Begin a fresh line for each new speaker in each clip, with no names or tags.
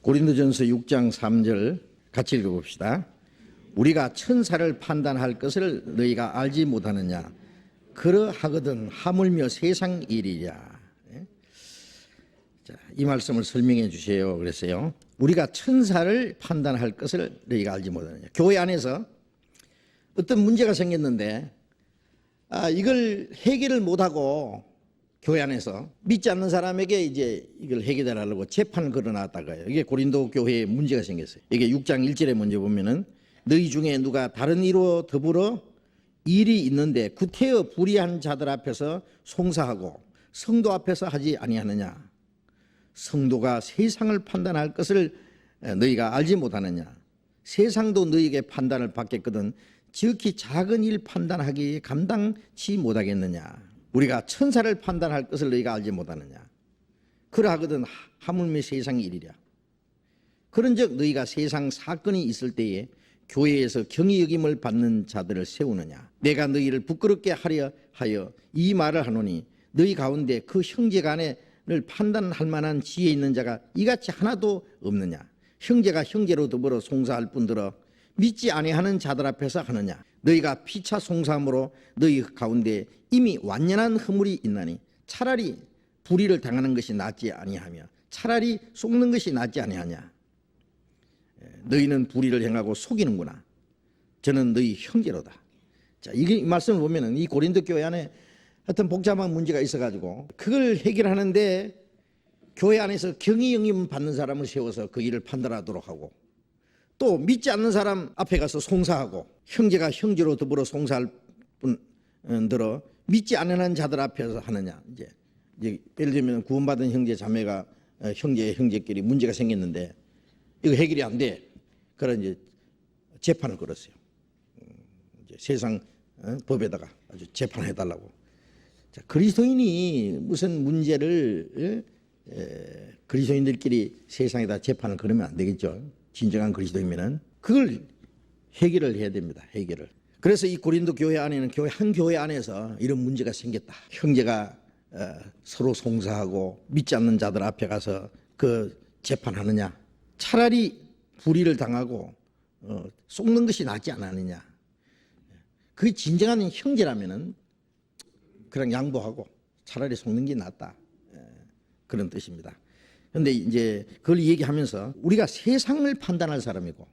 고린도전서 6장 3절 같이 읽어봅시다. 우리가 천사를 판단할 것을 너희가 알지 못하느냐? 그러하거든 하물며 세상 일이랴. 자, 이 말씀을 설명해 주세요. 그랬어요. 우리가 천사를 판단할 것을 너희가 알지 못하느냐? 교회 안에서 어떤 문제가 생겼는데 이걸 해결을 못하고 교회 안에서 믿지 않는 사람에게 이제 이걸 해결하려고 재판을 걸어놨다가요. 이게 고린도 교회에 문제가 생겼어요. 이게 6장 1절에 먼저 보면은 너희 중에 누가 다른 이로 더불어 일이 있는데 구태여 불의한 자들 앞에서 송사하고 성도 앞에서 하지 아니하느냐? 성도가 세상을 판단할 것을 너희가 알지 못하느냐? 세상도 너희에게 판단을 받겠거든 지극히 작은 일 판단하기 감당치 못하겠느냐? 우리가 천사를 판단할 것을 너희가 알지 못하느냐? 그러하거든 하물며 세상 일이랴. 그런즉 너희가 세상 사건이 있을 때에 교회에서 경히 여김을 받는 자들을 세우느냐? 내가 너희를 부끄럽게 하려 하여 이 말을 하노니 너희 가운데 그 형제간을 판단할 만한 지혜 있는 자가 이같이 하나도 없느냐? 형제가 형제로 더불어 송사할 뿐더러 믿지 아니하는 자들 앞에서 하느냐? 너희가 피차 송사함으로 너희 가운데 이미 완연한 허물이 있나니 차라리 불의를 당하는 것이 낫지 아니하며 차라리 속는 것이 낫지 아니하냐? 너희는 불의를 행하고 속이는구나. 저는 너희 형제로다. 자, 이 말씀을 보면은 이 고린도 교회 안에 하여튼 복잡한 문제가 있어가지고 그걸 해결하는데 교회 안에서 경의 영임 받는 사람을 세워서 그 일을 판단하도록 하고 또 믿지 않는 사람 앞에 가서 송사하고 형제가 형제로 더불어 송사할 뿐더러 믿지 않는 자들 앞에서 하느냐. 이제 예를 들면 구원받은 형제 자매가 형제끼리 문제가 생겼는데 이거 해결이 안 돼. 그래 이제 재판을 걸었어요. 이제 세상 법에다가 아주 재판해 달라고. 자, 그리스도인이 무슨 문제를 그리스도인들끼리 세상에다 재판을 걸으면 안 되겠죠. 진정한 그리스도인이면은 그걸 해결을 해야 됩니다. 해결을. 그래서 이 고린도 교회 안에는 한 교회 안에서 이런 문제가 생겼다. 형제가 서로 송사하고 믿지 않는 자들 앞에 가서 그 재판하느냐? 차라리 불의를 당하고 속는 것이 낫지 않았느냐? 그게 진정한 형제라면은 그냥 양보하고 차라리 속는 게 낫다. 그런 뜻입니다. 그런데 이제 그걸 얘기하면서 우리가 세상을 판단할 사람이고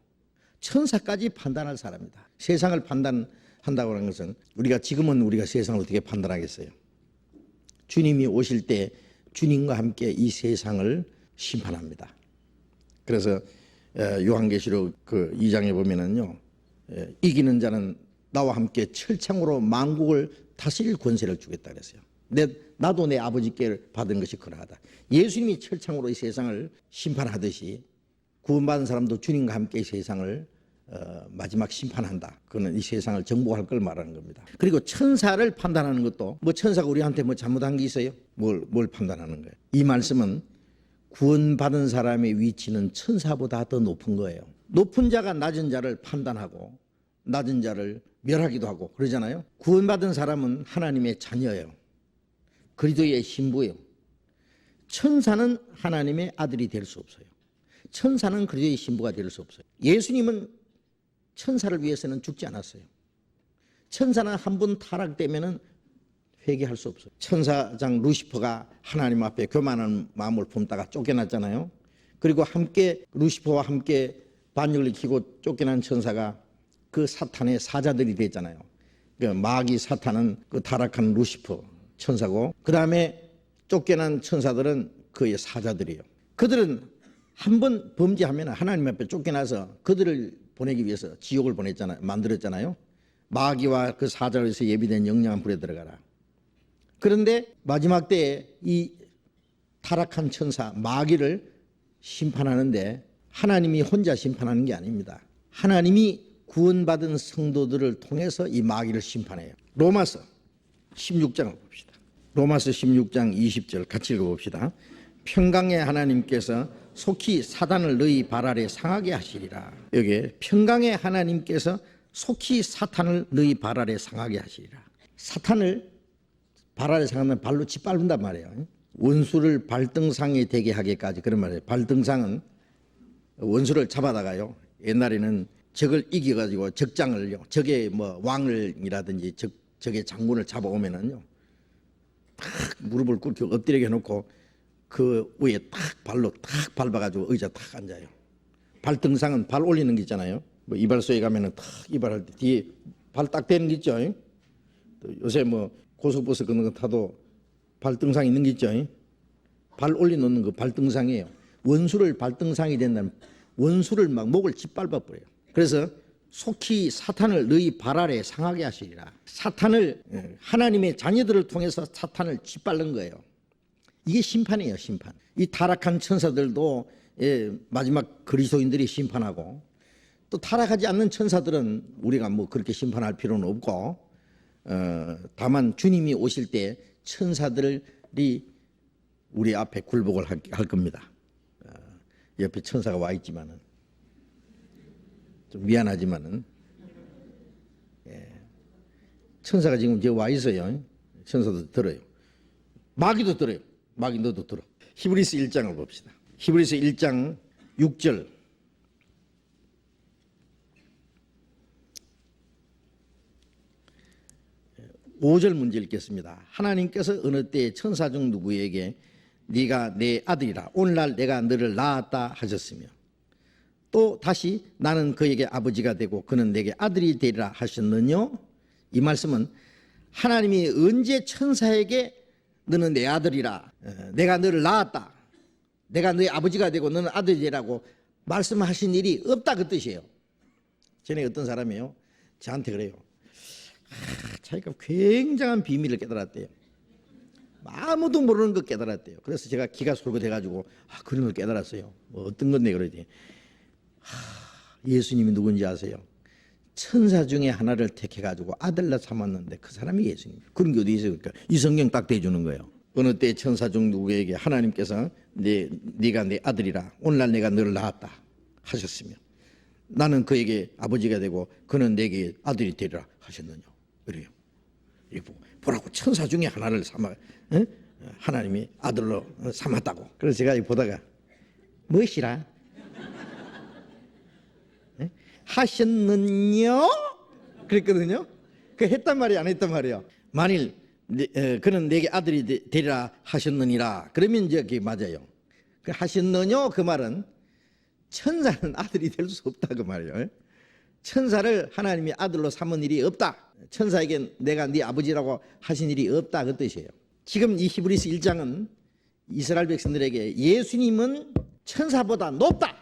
천사까지 판단할 사람이다. 세상을 판단한다고 하는 것은 지금은 우리가 세상을 어떻게 판단하겠어요? 주님이 오실 때 주님과 함께 이 세상을 심판합니다. 그래서 요한계시록 그 2장에 보면은요, 이기는 자는 나와 함께 철창으로 만국을 다스릴 권세를 주겠다 그랬어요. 나도 내 아버지께 받은 것이 그러하다. 예수님이 철창으로 이 세상을 심판하듯이 구원받은 사람도 주님과 함께 이 세상을 마지막 심판한다. 그는 이 세상을 정복할 걸 말하는 겁니다. 그리고 천사를 판단하는 것도 천사가 우리한테 잘못한 게 있어요? 뭘 판단하는 거예요? 이 말씀은 구원받은 사람의 위치는 천사보다 더 높은 거예요. 높은 자가 낮은 자를 판단하고 낮은 자를 멸하기도 하고 그러잖아요. 구원받은 사람은 하나님의 자녀예요. 그리스도의 신부예요. 천사는 하나님의 아들이 될 수 없어요. 천사는 그리스도의 신부가 될 수 없어요. 예수님은 천사를 위해서는 죽지 않았어요. 천사는 한 번 타락되면은 회개할 수 없어요. 천사장 루시퍼가 하나님 앞에 교만한 마음을 품다가 쫓겨났잖아요. 그리고 루시퍼와 함께 반역을 일으키고 쫓겨난 천사가 그 사탄의 사자들이 됐잖아요. 그 마귀 사탄은 그 타락한 루시퍼 천사고 그 다음에 쫓겨난 천사들은 그의 사자들이에요. 그들은 한 번 범죄하면 하나님 앞에 쫓겨나서 그들을 보내기 위해서 지옥을 만들었잖아요. 마귀와 그 사자에서 예비된 영영한 불에 들어가라. 그런데 마지막 때에 이 타락한 천사 마귀를 심판하는데 하나님이 혼자 심판하는 게 아닙니다. 하나님이 구원받은 성도들을 통해서 이 마귀를 심판해요. 로마서 16장을 봅시다. 로마서 16장 20절 같이 읽어봅시다. 평강의 하나님께서 속히 사단을 너희 발 아래 상하게 하시리라. 여기에 평강의 하나님께서 속히 사탄을 너희 발 아래 상하게 하시리라. 사탄을 발 아래 상하면 발로 짓밟는단 말이에요. 원수를 발등상에 되게 하기까지 그런 말이에요. 발등상은 원수를 잡아다가요. 옛날에는 적을 이겨가지고 적장을요, 적의 뭐 왕을이라든지 적의 장군을 잡아오면은요, 탁 무릎을 꿇고 엎드리게 해놓고 그 위에 탁 발로 탁 밟아가지고 의자 탁 앉아요. 발등상은 발 올리는 게 있잖아요. 뭐 이발소에 가면은 탁 이발할 때 뒤에 발 딱 대는 게 있죠. 또 요새 뭐 고속버스 걷는 거 타도 발등상 있는 게 있죠. 발 올려놓는 그 발등상이에요. 원수를 발등상이 된다면 원수를 막 목을 짓밟아 버려요. 그래서 속히 사탄을 너희 발 아래 상하게 하시리라. 사탄을, 하나님의 자녀들을 통해서 사탄을 짓밟는 거예요. 이게 심판이에요, 심판. 이 타락한 천사들도 마지막 그리스도인들이 심판하고, 또 타락하지 않는 천사들은 우리가 뭐 그렇게 심판할 필요는 없고, 다만 주님이 오실 때 천사들이 우리 앞에 굴복을 할 겁니다. 옆에 천사가 와 있지만은 좀 미안하지만은, 천사가 지금 저 와 있어요. 천사도 들어요. 마귀도 들어요. 마귀 너도 들어. 히브리서 1장을 봅시다. 히브리서 1장 6절. (5절) 문제 읽겠습니다. 하나님께서 어느 때에 천사 중 누구에게 네가 내 아들이라 오늘날 내가 너를 낳았다 하셨으며, 또 다시 나는 그에게 아버지가 되고 그는 내게 아들이 되리라 하셨느냐? 이 말씀은 하나님이 언제 천사에게 너는 내 아들이라, 내가 너를 낳았다, 내가 너의 아버지가 되고 너는 아들이 되라고 말씀하신 일이 없다 그 뜻이에요. 전에 어떤 사람이요, 저한테 그래요. 자기가 굉장한 비밀을 깨달았대요. 아무도 모르는 거 깨달았대요. 그래서 제가 기가 솔깃해가지고 그런 걸 깨달았어요. 뭐 어떤 건데 그러지. 예수님이 누군지 아세요? 천사 중에 하나를 택해가지고 아들로 삼았는데 그 사람이 예수님. 그런 게 어디 있어요? 그러니까 이 성경 딱 대주는 거예요. 어느 때 천사 중 누구에게 하나님께서 네가 내 아들이라 오늘날 내가 너를 낳았다 하셨으며, 나는 그에게 아버지가 되고 그는 내게 아들이 되리라 하셨느냐. 그래요. 보라고, 천사 중에 하나를 삼아 하나님이 아들로 삼았다고. 그래서 제가 보다가 무엇이라 하셨느냐 그랬거든요. 그 했단 말이 안 했단 말이에요. 만일 그는 내게 아들이 되리라 하셨느니라 그러면 이제 그게 맞아요. 그 하셨느냐 그 말은 천사는 아들이 될 수 없다 그 말이에요. 천사를 하나님이 아들로 삼은 일이 없다. 천사에게 내가 네 아버지라고 하신 일이 없다 그 뜻이에요. 지금 이 히브리서 1장은 이스라엘 백성들에게 예수님은 천사보다 높다,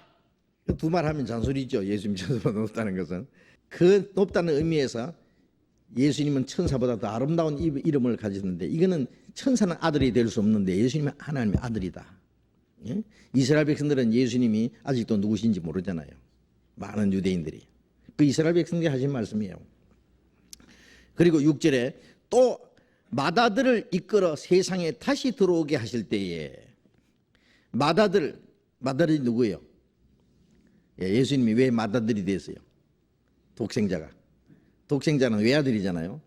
두 말 하면 잔소리죠. 예수님 천사보다 높다는 것은 그 높다는 의미에서 예수님은 천사보다 더 아름다운 이름을 가지는데, 이거는 천사는 아들이 될 수 없는데 예수님은 하나님의 아들이다. 이스라엘 백성들은 예수님이 아직도 누구신지 모르잖아요. 많은 유대인들이. 그 이스라엘 백성들이 하신 말씀이에요. 그리고 6절에 또 맏아들을 이끌어 세상에 다시 들어오게 하실 때에, 맏아들이 누구예요? 예수님이 왜 맏아들이 됐어요? 독생자는 외아들이잖아요.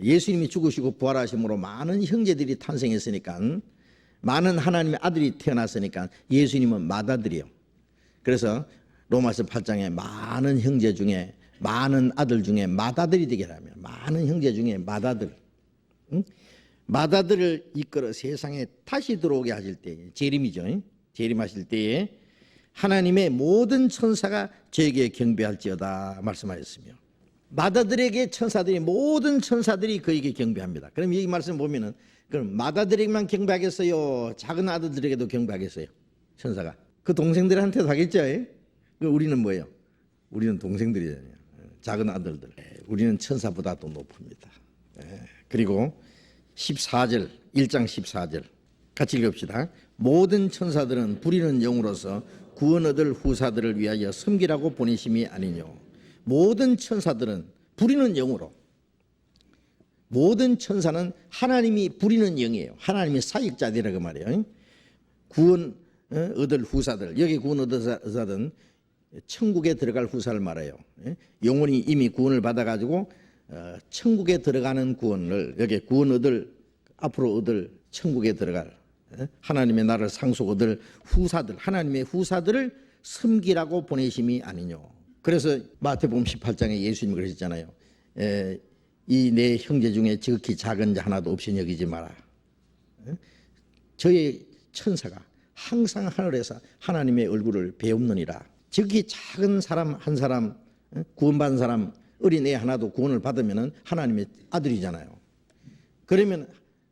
예수님이 죽으시고 부활하심으로 많은 형제들이 탄생했으니까, 많은 하나님의 아들이 태어났으니까 예수님은 맏아들이에요. 그래서 로마서 8장에 많은 형제 중에, 많은 아들 중에 맏아들이 되게 하면, 많은 형제 중에 맏아들, 맏아들을 이끌어 세상에 다시 들어오게 하실 때, 재림이죠. 재림하실 때에 하나님의 모든 천사가 저에게 경배할지어다 말씀하셨으며, 맏아들에게 천사들이, 모든 천사들이 그에게 경배합니다. 그럼 이 말씀 보면은, 그럼 맏아들에게만 경배하겠어요? 작은 아들들에게도 경배하겠어요? 천사가 그 동생들한테도 하겠죠. 우리는 뭐예요? 우리는 동생들이잖아요. 작은 아들들. 우리는 천사보다도 높습니다. 그리고 14절, 1장 14절 같이 읽읍시다. 모든 천사들은 부리는 영으로서 구원 얻을 후사들을 위하여 섬기라고 보내심이 아니뇨. 모든 천사들은 부리는 영으로, 모든 천사는 하나님이 부리는 영이에요. 하나님의 사역자들이라고 말이에요. 구원 얻을 후사들, 여기 구원 얻을 후사들은 천국에 들어갈 후사를 말해요. 영혼이 이미 구원을 받아가지고 천국에 들어가는 구원을, 여기 구원 얻을, 앞으로 얻을 천국에 들어갈 하나님의 나라를 상속 얻을 후사들, 하나님의 후사들을 섬기라고 보내심이 아니뇨. 그래서 마태복음 18장에 예수님이 그러셨잖아요. 이 내 형제 중에 지극히 작은 자 하나도 없이 여기지 마라. 저의 천사가 항상 하늘에서 하나님의 얼굴을 배웁느니라. 지극히 작은 사람 한 사람, 구원받은 사람 어린애 하나도 구원을 받으면 하나님의 아들이잖아요. 그러면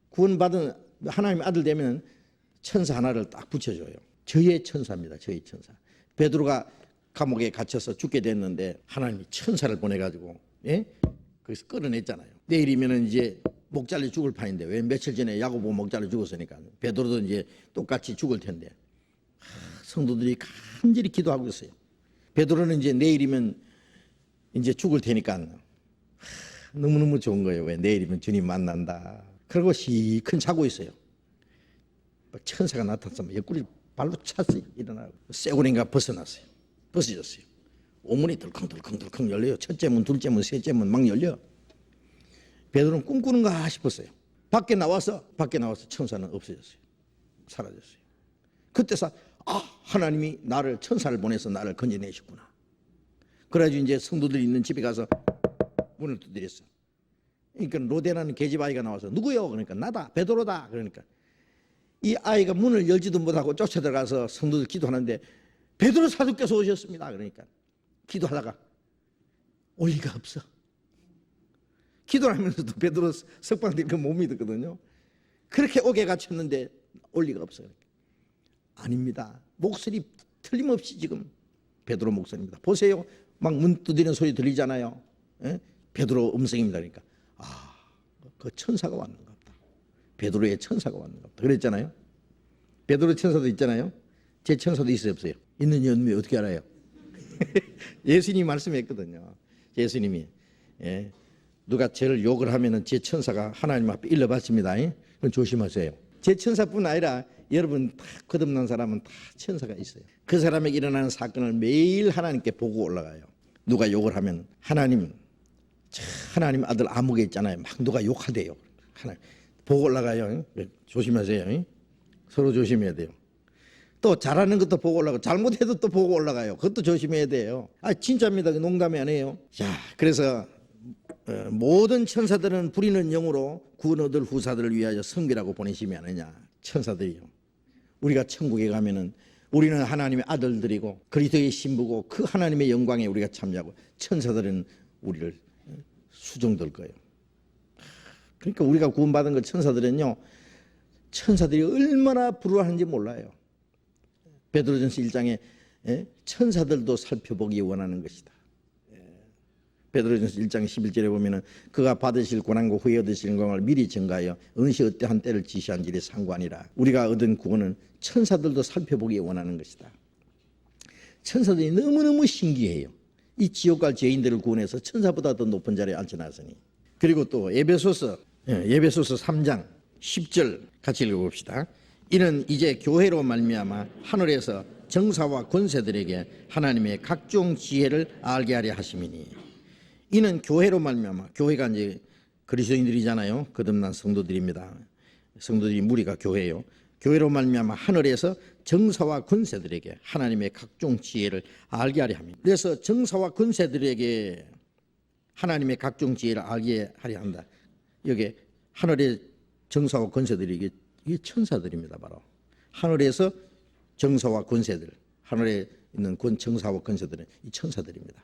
구원받은 하나님의 아들 되면 천사 하나를 딱 붙여줘요. 저의 천사입니다. 저의 천사. 베드로가 감옥에 갇혀서 죽게 됐는데 하나님이 천사를 보내가지고 거기서 끌어냈잖아요. 내일이면 이제 목 잘려 죽을 판인데 왜 며칠 전에 야고보 목 잘려 죽었으니까 베드로도 이제 똑같이 죽을 텐데 성도들이 간절히 기도하고 있어요. 베드로는 이제 내일이면 이제 죽을 테니까 너무너무 좋은 거예요. 왜 내일이면 주님 만난다. 그러고 시큰 자고 있어요. 천사가 나타났으면 옆구리 발로 찼어요. 일어나고 쇠고리인가 벗어났어요. 벗어졌어요. 오문이 덜컹덜컹 열려요. 첫째 문, 둘째 문, 셋째 문 막 열려. 베드로는 꿈꾸는가 싶었어요. 밖에 나와서 천사는 없어졌어요. 사라졌어요. 그때서 하나님이 나를 천사를 보내서 나를 건져내셨구나. 그래가지고 이제 성도들이 있는 집에 가서 문을 두드렸어. 그러니까 로데라는 계집아이가 나와서 누구요? 그러니까 나다, 베드로다. 그러니까 이 아이가 문을 열지도 못하고 쫓아들어가서 성도들 기도하는데 베드로 사도께서 오셨습니다. 그러니까 기도하다가 올 리가 없어. 기도를 하면서도 베드로 석방된 거 못 믿었거든요. 그렇게 옥에 갇혔는데 올 리가 없어요. 아닙니다. 목소리 틀림없이 지금 베드로 목소리입니다. 보세요. 막 문 두드리는 소리 들리잖아요. 베드로 음성입니다. 그러니까 그 천사가 왔는가 보다. 베드로의 천사가 왔는가 보다. 그랬잖아요. 베드로 천사도 있잖아요. 제 천사도 있어요, 없어요? 있는 연미 어떻게 알아요? 예수님이 말씀했거든요. 예수님이 누가 저를 욕을 하면은 제 천사가 하나님 앞에 일러바칩니다. 그럼 조심하세요. 제 천사뿐 아니라 여러분 다 거듭난 사람은 다 천사가 있어요. 그 사람에게 일어나는 사건을 매일 하나님께 보고 올라가요. 누가 욕을 하면 하나님 아들 아무개 있잖아요. 막 누가 욕하대요. 하나님 보고 올라가요. 조심하세요. 서로 조심해야 돼요. 또 잘하는 것도 보고 올라가고 잘못해도 또 보고 올라가요. 그것도 조심해야 돼요. 진짜입니다. 농담이 아니에요. 자, 그래서 모든 천사들은 부리는 영으로 구원 얻을 후사들을 위하여 섬기라고 보내심이 아니냐. 천사들이요. 우리가 천국에 가면은 우리는 하나님의 아들들이고 그리스도의 신부고 그 하나님의 영광에 우리가 참여하고 천사들은 우리를 수종될 거예요. 그러니까 우리가 구원받은 그 천사들은요. 천사들이 얼마나 불우하는지 몰라요. 베드로전서 1장에 천사들도 살펴보기 원하는 것이다. 베드로전서 1장 11절에 보면은 그가 받으실 고난과 후에 얻으실 영광을 미리 증가하여 언시 어떠한 때를 지시한 일에 상관이라. 우리가 얻은 구원은 천사들도 살펴보기 원하는 것이다. 천사들이 너무너무 신기해요. 이 지옥 갈 죄인들을 구원해서 천사보다 더 높은 자리에 앉혀놨으니. 그리고 또 에베소서 3장 10절 같이 읽어봅시다. 이는 이제 교회로 말미암아 하늘에서 정사와 권세들에게 하나님의 각종 지혜를 알게 하려 하심이니. 이는 교회로 말미암아, 교회가 이제 그리스도인들이잖아요. 거듭난 성도들입니다. 성도들이 무리가 교회예요. 교회로 말미암아 하늘에서 정사와 권세들에게 하나님의 각종 지혜를 알게 하려 합니다. 그래서 정사와 권세들에게 하나님의 각종 지혜를 알게 하려 한다. 여기 하늘의 정사와 권세들이 이게 천사들입니다. 바로 하늘에서 정사와 권세들, 하늘에 있는 정사와 권세들은 이 천사들입니다.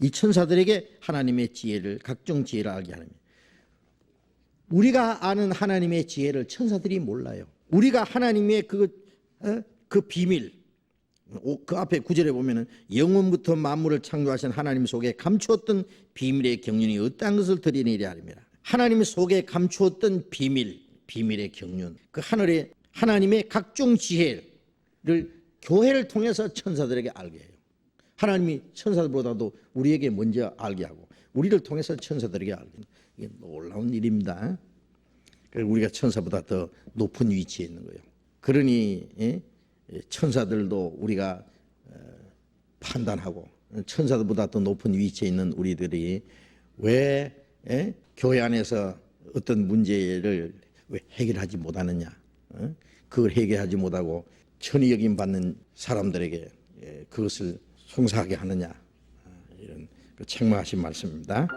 이 천사들에게 하나님의 지혜를, 각종 지혜를 알게 하는. 우리가 아는 하나님의 지혜를 천사들이 몰라요. 우리가 하나님의 그 비밀, 그 앞에 구절에 보면은 영원부터 만물을 창조하신 하나님 속에 감추었던 비밀의 경륜이 어떠한 것을 드러내려 합니다. 하나님 속에 감추었던 비밀의 경륜, 그 하늘의 하나님의 각종 지혜를 교회를 통해서 천사들에게 알게 해요. 하나님이 천사들보다도 우리에게 먼저 알게 하고 우리를 통해서 천사들에게 알게 해요. 이게 놀라운 일입니다. 우리가 천사보다 더 높은 위치에 있는 거예요. 그러니 천사들도 우리가 판단하고 천사들보다 더 높은 위치에 있는 우리들이 왜 교회 안에서 어떤 문제를 왜 해결하지 못하느냐. 그걸 해결하지 못하고 천의 여김 받는 사람들에게 그것을 송사하게 하느냐, 이런 그 책망하신 말씀입니다.